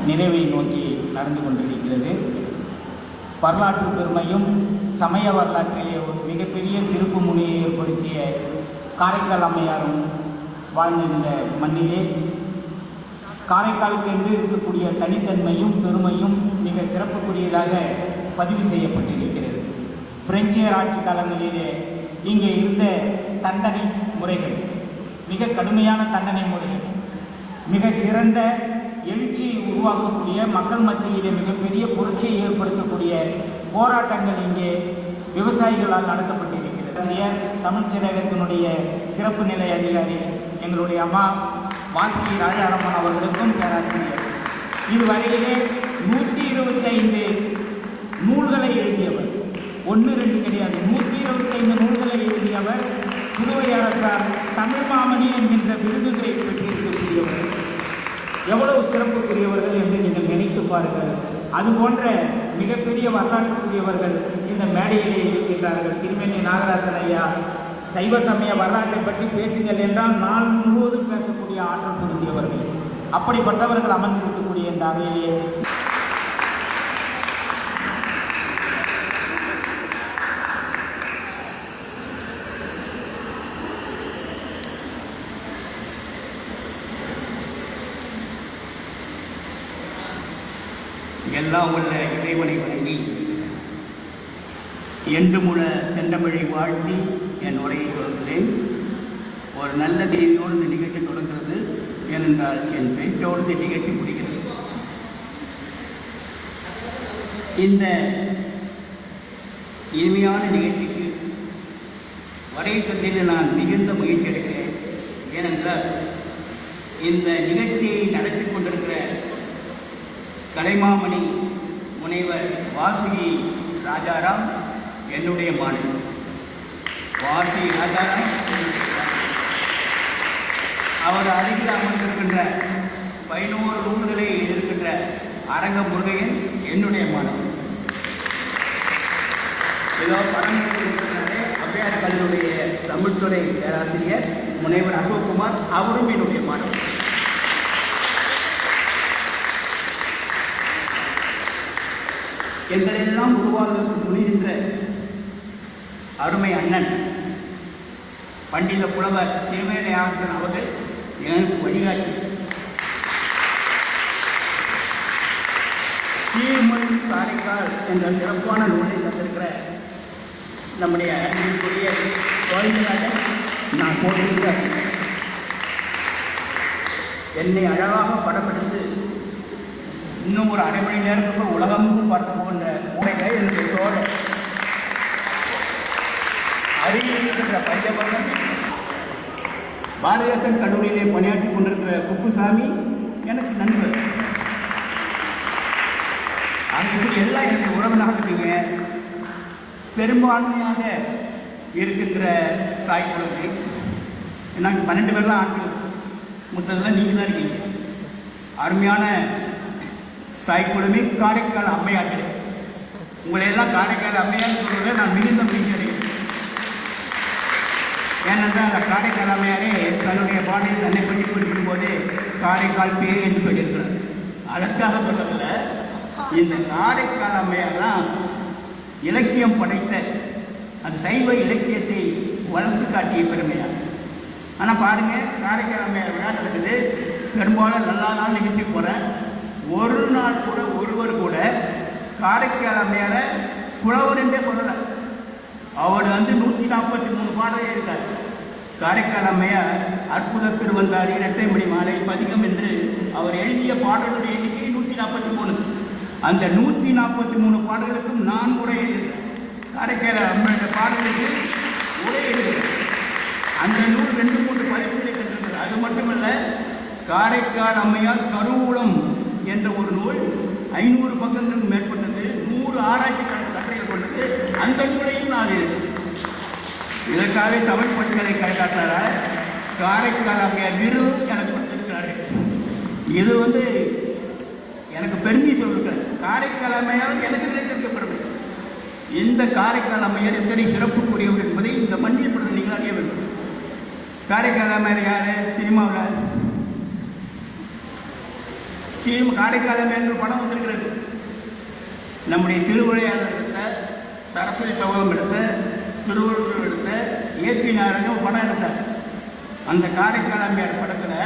நிறைவை நோக்கி நடந்து கொண்டிருக்கிறது. வரலாற்று பெருமையும் சமய வரலாற்றிலே ஒரு மிகப்பெரிய திருப்பு முனையை ஏற்படுத்திய காரைக்கால் அம்மையாரும் வாழ்ந்த இந்த மண்ணிலே காரைக்காலுக்கு என்று இருக்கக்கூடிய தனித்தன்மையும் பெருமையும் மிக சிறப்புக்குரியதாக பதிவு செய்யப்பட்டிருக்கிறது. பிரெஞ்சியர் ஆட்சி காலங்களிலே இங்கே இருந்த தண்டனை முறைகள் மிக கடுமையான தண்டனை முறைகள், மிக சிறந்த எழுச்சியை உருவாக்கக்கூடிய மக்கள் மத்தியிலே மிகப்பெரிய புரட்சியை ஏற்படுத்தக்கூடிய போராட்டங்கள் இங்கே விவசாயிகளால் நடத்தப்பட்டிருக்கிறது. ஆசிரியர் தமிழ்ச்சிறகத்தினுடைய சிறப்பு நிலை அதிகாரி எங்களுடைய அம்மா வாசுகி ராஜாராமன் அவர்களுக்கும் பேராசிரியர் இதுவரையிலே 125 நூல்களை எழுதியவர், 1-2 கிடையாது, 125 நூல்களை எழுதியவர். புதுவை அரசால் தமிழ் மாமணி என்கின்ற விருதுகளை பெற்றிருக்கக்கூடியவர். எவ்வளவு சிறப்புக்குரியவர்கள் என்று நீங்கள் நினைத்து பாருங்கள். அதுபோன்ற மிகப்பெரிய வரலாற்றுக்குரியவர்கள் இந்த மேடையிலே இருக்கின்றார்கள். திருமேனி நாகராசன் ஐயா சைவ சமய வரலாற்றை பற்றி பேசுங்கள் என்றால் நாள் முழுவதும் பேசக்கூடிய ஆற்றல் பொருந்தியவர்கள். அப்படிப்பட்டவர்கள் அமர்ந்திருக்கக்கூடிய இந்த அவையிலே எல்லாம் உள்ள இறைவனை வணங்கி என்று முழ தென்றமிழை வாழ்த்தி என் உரையை தொடங்குகிறேன். ஒரு நல்ல செய்தியோடு இந்த நிகழ்ச்சி தொடங்குகிறது. ஏனென்றால் என் பேச்சோடு இந்த நிகழ்ச்சி முடிகிறது. இந்த இனிமையான நிகழ்ச்சிக்கு வரையத்தில் நான் மிகுந்த முயற்சி எடுக்கிறேன். ஏனென்றால் இந்த நிகழ்ச்சியை நடத்தி கொண்டிருக்கிற கலைமாமணி முனைவர் வாசுகி ராஜாராம் என்னுடைய மாணவி. வாசுகி ராஜாராம் அவர் அருகில் அமர்ந்திருக்கின்ற 11 நூல்களை இருக்கின்ற அரங்க முருகையன் என்னுடைய மாணவர். ஏதோ பரமேஸ்வரே அவ்வையார் கல்லூரிய தமிழ்துறை பேராசிரியர் முனைவர் அசோக்குமார் அவரும் என்னுடைய மாணவர். எங்களெல்லாம் உருவாவதற்கு துணிகின்ற அருமை அண்ணன் பண்டித புலவர் திருமேனி ஆசன் அவர்கள் எனக்கு வழிகாட்டி சீர்மொழி காரைக்கால் என்ற சிறப்பான நூலை தந்திருக்கிற நம்முடைய அன்பிற்குரிய கோயிலாக நான் போட்டிருக்கிறேன். என்னை அழகாக படமெடுத்து இன்னும் ஒரு அரை மணி நேரத்துக்கு உலகமும் பார்க்க போகின்ற உரைகளை என்னுடைய தோழர் அறிவிக்கின்ற பஞ்சபந்தம் பாரதியாசன் கல்லூரியிலே பணியாற்றி கொண்டிருக்கிற குப்புசாமி எனக்கு நண்பர். அங்கே எல்லாம் எனக்கு உறவினாக இருக்கீங்க. பெரும்பான்மையாக இருக்கின்ற தாய் குழந்தை நாங்கள் 12 பேர்லாம் ஆட்கள், மொத்தத்தில் நீங்கள் தான் இருக்கீங்க. அருமையான தாய்க்குழுமே காரைக்கால் அம்மையார்கள். உங்களையெல்லாம் காரைக்கால் அம்மையார் சொல்வதை நான் மிகுந்த மகிழ்ச்சி அடைகிறேன். ஏனென்றால் அந்த காரைக்கால் அம்மையாரே தன்னுடைய பாடலில் தன்னை பற்றி குறிப்பிடும் போது காரைக்கால் பேர் என்று சொல்லியிருக்கிறார். அதற்காக சொல்லவில்லை, இந்த காரைக்கால் அம்மையார் தான் இலக்கியம் படைத்த அந்த சைவ இலக்கியத்தை வளர்த்து காட்டிய பெருமையார். ஆனால் பாருங்கள், காரைக்கால் அம்மையார் விழா நடக்குது. பெரும்பாலும் நல்லா நாள் நிகழ்ச்சி போகிறேன். ஒரு நாள் கூட ஒருவர் கூட காரைக்கால் அம்மையாரை புலவர் என்றே சொல்லலை. அவர் 143 பாடலே இருக்கார். காரைக்கால் அம்மையார் அற்புத திருவந்தாரி, இரட்டைமணி மாலை, பதிகம் என்று அவர் எழுதிய பாடலுடைய எண்ணிக்கை 143. அந்த 143 பாடல்களுக்கும் நான் உரை எழுதுகிறேன். காரைக்கால் அம்மையோட பாடலுக்கு உரை எழுதுகிறேன். அந்த நூல் 2-3 பதிப்புகளை கண்டிருக்கிறது. அது மட்டுமல்ல, காரைக்கால் அம்மையார் கருவூலம் என்ற ஒரு நூல் 500 பக்கங்களுக்கு மேற்பட்டது, 100 ஆராய்ச்சி கட்டுரைகள் கொண்டது. அந்த நூலையும் நான் எழுதுகிறேன். இதற்காக தமிழ் பல்கலைக்கழகத்தால் காரைக்கால் அம்மையார் விருது எனக்கு கொடுத்திருக்கிறார்கள். இது எனக்கு பெருமை சொல்லிருக்கிறேன். காரைக்கால் அம்மையார் எனக்கு கிடைத்திருக்கப்படுது. இந்த காரைக்கால் அம்மையார் எத்தனை சிறப்புக்குரியவர் என்பதை இந்த மண்ணில் பிறந்த நீங்கள் அறிய வேண்டும். காரைக்கால் அம்மையார் யார்? சினிமாவில் காரைக்கால் என்ற படம் வந்திருக்கிறது. நம்முடைய திருவிளையாடல் எடுத்த, சரஸ்வதி சபகம் எடுத்த, திருவள்ளுவர் எடுத்த, ஏபி நாராயணன் ஒரு படம் எடுத்தார். அந்த காரைக்கால் அம்மையார் படத்தில்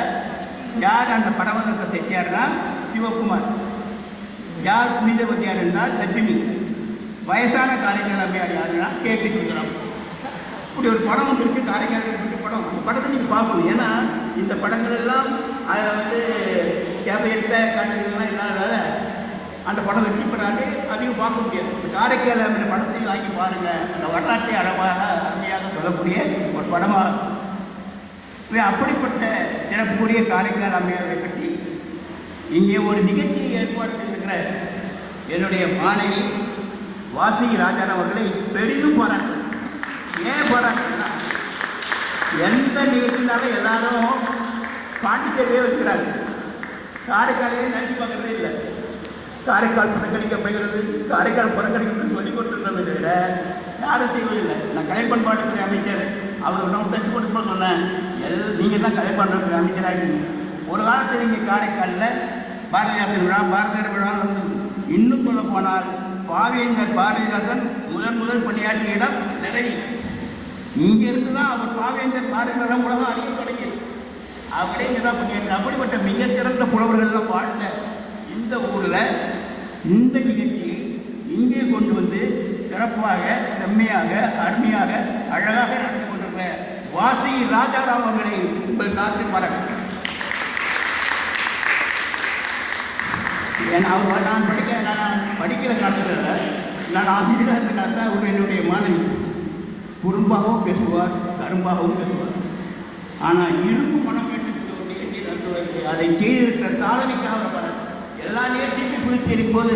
யார் அந்த படவதத்தை செஞ்சார்னா சிவகுமார். யார் புனிதவதியார் என்றால் லட்சுமி. வயசான காரைக்கால் அம்மையார் யாருன்னா கே.பி. சுந்தரம். இப்படி ஒரு படம் வந்து இருக்கு, காரைக்கால் படம். அந்த படத்தை நீங்கள் பார்க்கணும். ஏன்னா இந்த படங்கள் எல்லாம் அதில் தேவையற்ற காட்சிகள்லாம் இல்லாததால் அந்த படம் வெற்றி பெறாது, அதையும் பார்க்க முடியாது. காரைக்கால் அந்த படத்தையும் வாங்கி பாருங்கள். அந்த வரலாற்றை அருமையாக சொல்லக்கூடிய ஒரு படமாக. அப்படிப்பட்ட சிறப்புக்குரிய காரைக்கால் அம்மையாரை பற்றி இங்கே ஒரு நிகழ்ச்சியை ஏற்பாடு செய்திருக்கிற என்னுடைய மாணவி வாசுகி ராஜாராம் அவர்களை பெரிதும் பாராட்டு. ஏன் பாராட்டுன்னா, எந்த நிகழ்ச்சினாலும் எல்லாரும் பாண்டிச்சேரியே வச்சுக்கிறாங்க. காரைக்காலையே நினைச்சு பார்க்கறதே இல்லை. காரைக்கால் புறக்கணிக்கப்படுகிறது, காரைக்கால் புறக்கணிக்கணும்னு சொல்லிக் கொண்டிருக்கிறத தவிர யாரும் செய்வதில்லை. நான் கலை பண்பாட்டுத்துறை அமைச்சர் அவர்களிடம் பேசி கொடுத்து சொன்னேன், நீங்கள் தான் கலை பண்பாட்டுத்துறை அமைச்சராகிங்க. ஒரு காலத்தில் இங்கே காரைக்காலில் பாரதிதாசன் விழா, பாரதியார் விழா வந்து, இன்னும் சொல்ல போனால் பாவேந்தர் பாரதிதாசன் முதல் பணியாற்றிய இடம் நிறைய. இங்கிருந்து தான் அவர் பாவேந்தர் பாரதிதாசன் உலகம் அறிய தொடங்கியது. அவரே இங்கே தான் பணியாற்ற. அப்படிப்பட்ட மிகச்சிறந்த புலவர்கள்லாம் வாழ்ந்த இந்த ஊரில் இந்த நிகழ்ச்சியை இங்கே கொண்டு வந்து சிறப்பாக, செம்மையாக, அருமையாக, அழகாக நடத்தி கொண்டிருந்த வாசுகி ராஜாராம் அவர்களை உங்கள் சார்ந்து பாராட்டு. நான் படிக்கிற காலத்தில் நான் ஆசிரியராக இருந்த காலத்தில் அவர் என்னுடைய மாணவி. குறும்பாகவும் பேசுவார், கரும்பாகவும் பேசுவார். ஆனால் இரும்பு பணம் வேண்டும் நிகழ்ச்சி நடத்துவதற்கு அதை செய்திருக்கிற சாதனைக்காக பாராட்டு. எல்லா நிகழ்ச்சியும் புதுச்சேரிக்கும் போது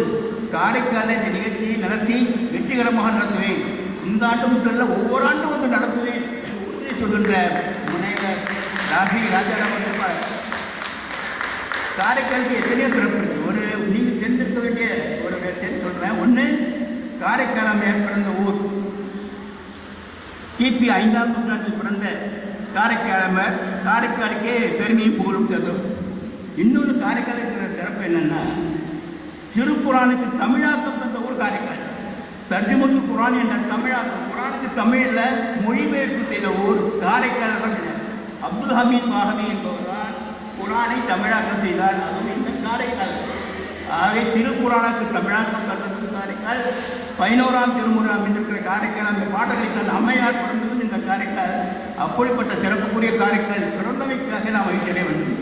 காரைக்காலில் இந்த நிகழ்ச்சியை நடத்தி வெற்றிகரமாக நடத்துவேன். இந்த ஆண்டு மட்டும் இல்லை, ஒவ்வொரு ஆண்டும் வந்து நடத்துவேன் என்று உறுதி சொல்கின்ற முனைவர் வாசுகி ராஜாராம் இருப்பார். காரைக்காலுக்கு எத்தனையோ சிறப்பு இருக்குது. ஒரு நீங்கள் தெரிஞ்சிருக்க வேண்டிய ஒரு செய்தி சொல்கிறேன். ஒன்று, காரைக்கால் அம்மையார் பிறந்த ஊர். கிபி 5ஆம் நூற்றாண்டில் பிறந்த காரைக்கால் அம்மையார் காரைக்காலுக்கே பெருமையும் புகழும் செல்லும். இன்னொன்று, காரைக்கால் இருக்கிற சிறப்பு என்னென்னா, திருக்குறானுக்கு தமிழாக்கம் தந்த ஊர் காரைக்கால். தர்ஜுமத்து குரான் என்ற தமிழாக்கம், குரானுக்கு தமிழில் மொழிபெயர்ப்பு செய்த ஊர் காரைக்கால் தான். அப்துல் ஹமீத் வாஹவி என்பவர் தான் குரானை தமிழாக்கம் செய்தார். அதுவும் இந்த காரைக்கால். ஆகவே திருக்குறானுக்கு தமிழாக்கம் தந்தது காரைக்கால். 11ஆம் திருமுறை அமைந்திருக்கிற காரைக்கால் அந்த பாடலை தன் அம்மையார் பிறந்ததும் இந்த காரைக்கால். அப்படிப்பட்ட சிறப்புக்குரிய காரைக்கால் பிறந்தமைக்காக நாம் வைக்கவே வேண்டும்.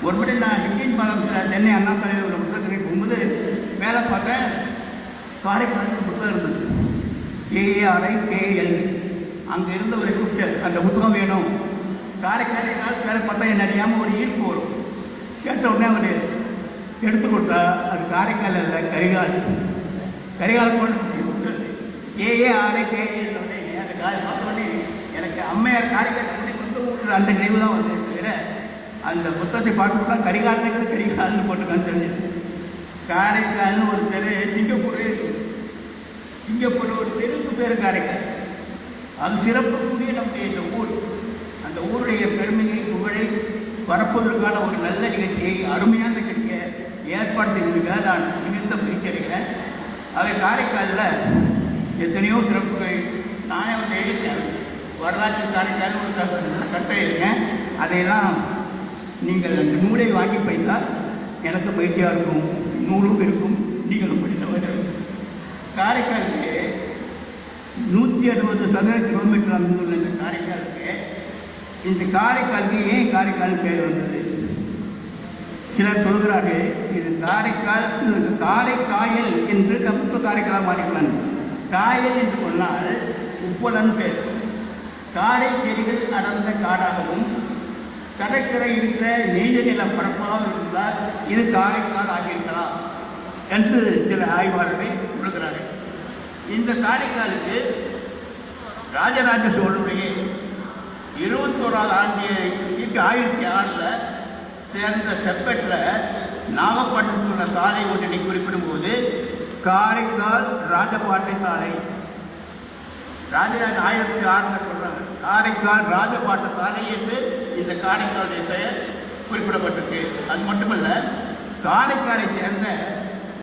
ஒருபடி நான் இந்தியன் பாலம் சென்னை அண்ணா சாலையில் உள்ள புத்தகத்துக்கு போகும்போது வேலை பார்த்தேன். காரைக்காலுக்கு புத்தகம் இருந்தது, KARIKAL. அங்கே இருந்தவரை கூப்பிட்டு அந்த புத்தகம் வேணும். காரைக்காலை வேலை பார்த்தா என்ன அறியாமல் ஒரு ஈர்ப்பு வரும். கேட்ட உடனே அவர் எடுத்து கொடுத்தா அது காரைக்கால் இல்லை, கரிகால். கரிகால் போட்டு KARIKAL. அந்த காலை பார்த்த உடனே எனக்கு அம்மையார் காரைக்கால் கொடுத்த அந்த நினைவு தான் வந்து தவிர அந்த புத்தகத்தை பார்த்துட்டா கரிகாலனுக்கு கரிகால்னு போட்டுக்கான்னு தெரிஞ்சது. காரைக்கால்னு ஒரு தெரு சிங்கப்பூர் இருக்குது. சிங்கப்பூர் ஒரு தெருக்கு பேர் காரைக்கால். அது சிறப்புக்குரிய நம்முடைய இந்த ஊர். அந்த ஊருடைய பெருமையை, புகழை பரப்புவதற்கான ஒரு நல்ல நிகழ்ச்சியை, அருமையான நிகழ்ச்சியை ஏற்பாடு செய்வதற்காக நான் மிகுந்த மகிழ்ச்சி அடைகிறேன். அதை காரைக்காலில் எத்தனையோ சிறப்புகள் நானே வந்து எழுதிட்டேன். வரலாற்று காரைக்கால் ஒரு கட்டை இருக்கேன். அதையெல்லாம் நீங்கள் அந்த நூலை வாங்கி படித்தால் எனக்கு பயிற்சியாக இருக்கும், நூலும் இருக்கும், நீங்களும் படித்தவர்கள். காரைக்காலுக்கு 160 சதுர கிலோமீட்டர் அமைந்துள்ள இந்த காரைக்காலுக்கு, இந்த காரைக்காலுக்கு ஏன் காரைக்கால் பேர் வந்தது? சிலர் சொல்கிறார்கள் இது காரைக்கால், காரைக்காயல் என்று கப்பு காரைக்காலாக மாறிக்கலாம். காயல் என்று சொன்னால் உப்பளம் பேர். காரை செடிகள் அடர்ந்த காடாகவும் கடற்கரை இருக்கிற நீண்ட நில பரப்பாக இருந்தால் இது காரைக்கால் ஆகியிருக்கலாம் என்று சில ஆய்வாளர்கள் சொல்கிறார்கள். இந்த காரைக்காலுக்கு ராஜராஜ சோழனுடைய 21ஆம் ஆண்டு 1006 சேர்ந்த செப்பேட்டில் நாகப்பட்டினத்தில் உள்ள சாலை ஒன்றினை குறிப்பிடும்போது காரைக்கால் ராஜபாட்டை சாலை, ராஜராஜ 1006 சொல்கிறாங்க, காரைக்கால் ராஜபாட்ட சாலை என்று இந்த காரைக்காலுடைய பெயர் குறிப்பிடப்பட்டிருக்கு. அது மட்டுமல்ல, காரைக்காலை சேர்ந்த